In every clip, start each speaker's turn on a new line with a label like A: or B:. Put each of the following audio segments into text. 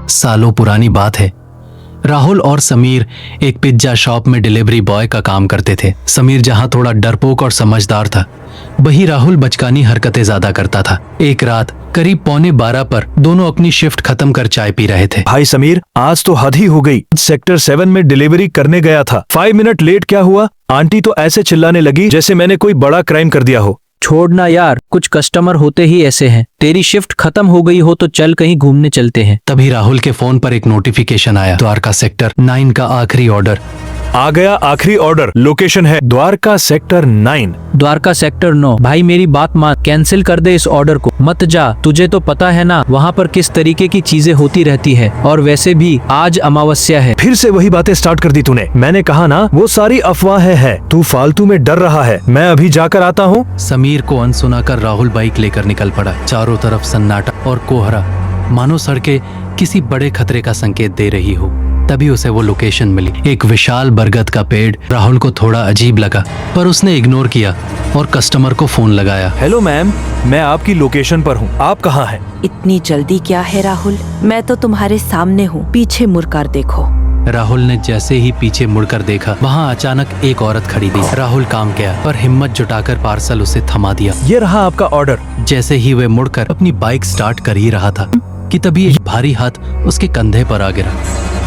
A: सालों पुरानी बात है। राहुल और समीर एक पिज्जा शॉप में डिलीवरी बॉय का काम करते थे। समीर जहां थोड़ा डरपोक और समझदार था, वही राहुल बचकानी हरकतें ज्यादा करता था। एक रात करीब 11:15 पर दोनों अपनी शिफ्ट खत्म कर चाय पी रहे थे।
B: भाई समीर, आज तो हद ही हो गई। सेक्टर 7 में डिलीवरी करने गया था, 5 मिनट लेट क्या हुआ? आंटी तो ऐसे चिल्लाने लगी जैसे मैंने कोई बड़ा क्राइम कर दिया हो।
C: छोड़ना यार, कुछ कस्टमर होते ही ऐसे हैं। तेरी शिफ्ट खत्म हो गई हो तो चल कहीं घूमने चलते हैं।
A: तभी राहुल के फोन पर एक नोटिफिकेशन आया। द्वारका सेक्टर 9 का आखिरी ऑर्डर
B: आ गया। आखिरी ऑर्डर, लोकेशन है द्वारका सेक्टर 9।
C: द्वारका सेक्टर 9। भाई मेरी बात मान, कैंसिल कर दे इस ऑर्डर को, मत जा। तुझे तो पता है ना वहाँ पर किस तरीके की चीजें होती रहती है, और वैसे भी आज अमावस्या है।
B: फिर से वही बातें स्टार्ट कर दी तूने। मैंने कहा ना वो सारी अफवाहें हैं। तू फालतू में डर रहा है। मैं अभी जाकर आता हूँ।
A: समीर को अनसुना कर राहुल बाइक लेकर निकल पड़ा। चारों तरफ सन्नाटा और कोहरा, मानो सड़कें किसी बड़े खतरे का संकेत दे रही हो। तभी उसे वो लोकेशन मिली, एक विशाल बरगद का पेड़। राहुल को थोड़ा अजीब लगा, पर उसने इग्नोर किया और कस्टमर को फोन लगाया।
B: हेलो मैम, मैं आपकी लोकेशन पर हूँ, आप कहाँ हैं?
D: इतनी जल्दी क्या है राहुल? मैं तो तुम्हारे सामने हूँ, पीछे मुड़कर देखो।
A: राहुल ने जैसे ही पीछे मुड़कर देखा, वहाँ अचानक एक औरत खड़ी थी। राहुल काम गया, पर हिम्मत जुटाकर पार्सल उसे थमा दिया।
B: ये रहा आपका ऑर्डर।
A: जैसे ही वे मुड़कर अपनी बाइक स्टार्ट कर ही रहा था कि तभी एक भारी हाथ उसके कंधे पर आ गिरा।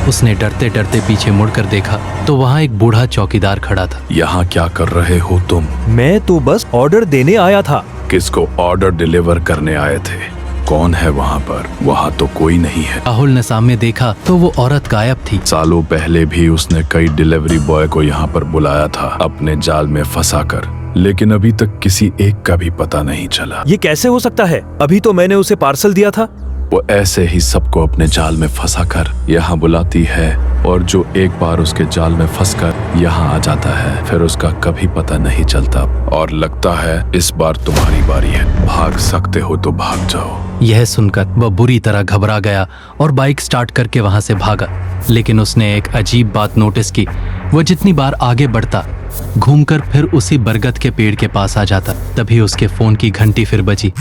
A: उसने डरते डरते पीछे मुड़कर देखा तो वहाँ एक बूढ़ा चौकीदार खड़ा था।
E: यहाँ क्या कर रहे हो तुम?
B: मैं तो बस ऑर्डर देने आया था।
E: किसको ऑर्डर डिलीवर करने आए थे? कौन है वहाँ पर? वहाँ तो कोई नहीं है।
A: राहुल ने सामने देखा तो वो औरत गायब थी।
E: सालों पहले भी उसने कई डिलीवरी बॉय को यहाँ पर बुलाया था अपने जाल में फंसाकर, लेकिन अभी तक किसी एक का भी पता नहीं चला।
B: ये कैसे हो सकता है? अभी तो मैंने उसे पार्सल दिया था।
E: वो ऐसे ही सबको अपने जाल में फंसाकर यहाँ बुलाती है, और जो एक बार उसके जाल में फंसकर यहाँ आ जाता है फिर उसका कभी पता नहीं चलता। और लगता है इस बार तुम्हारी बारी है। भाग सकते हो तो भाग जाओ।
A: यह सुनकर वह बुरी तरह घबरा गया और बाइक स्टार्ट करके वहां से भागा। लेकिन उसने एक अजीब बात नोटिस की। वह जितनी बार आगे बढ़ता, घूमकर फिर उसी बरगद के पेड़ के पास आ जाता। तभी उसके फोन की घंटी फिर बजी।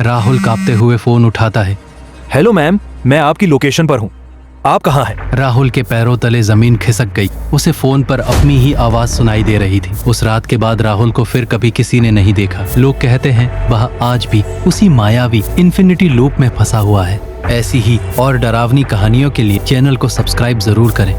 A: राहुल कांपते हुए फोन उठाता है।
B: हेलो मैम, मैं आपकी लोकेशन पर हूँ, आप कहाँ हैं?
A: राहुल के पैरों तले जमीन खिसक गई। उसे फोन पर अपनी ही आवाज सुनाई दे रही थी। उस रात के बाद राहुल को फिर कभी किसी ने नहीं देखा। लोग कहते हैं वह आज भी उसी मायावी इन्फिनिटी लूप में फंसा हुआ है। ऐसी ही और डरावनी कहानियों के लिए चैनल को सब्सक्राइब जरूर करें।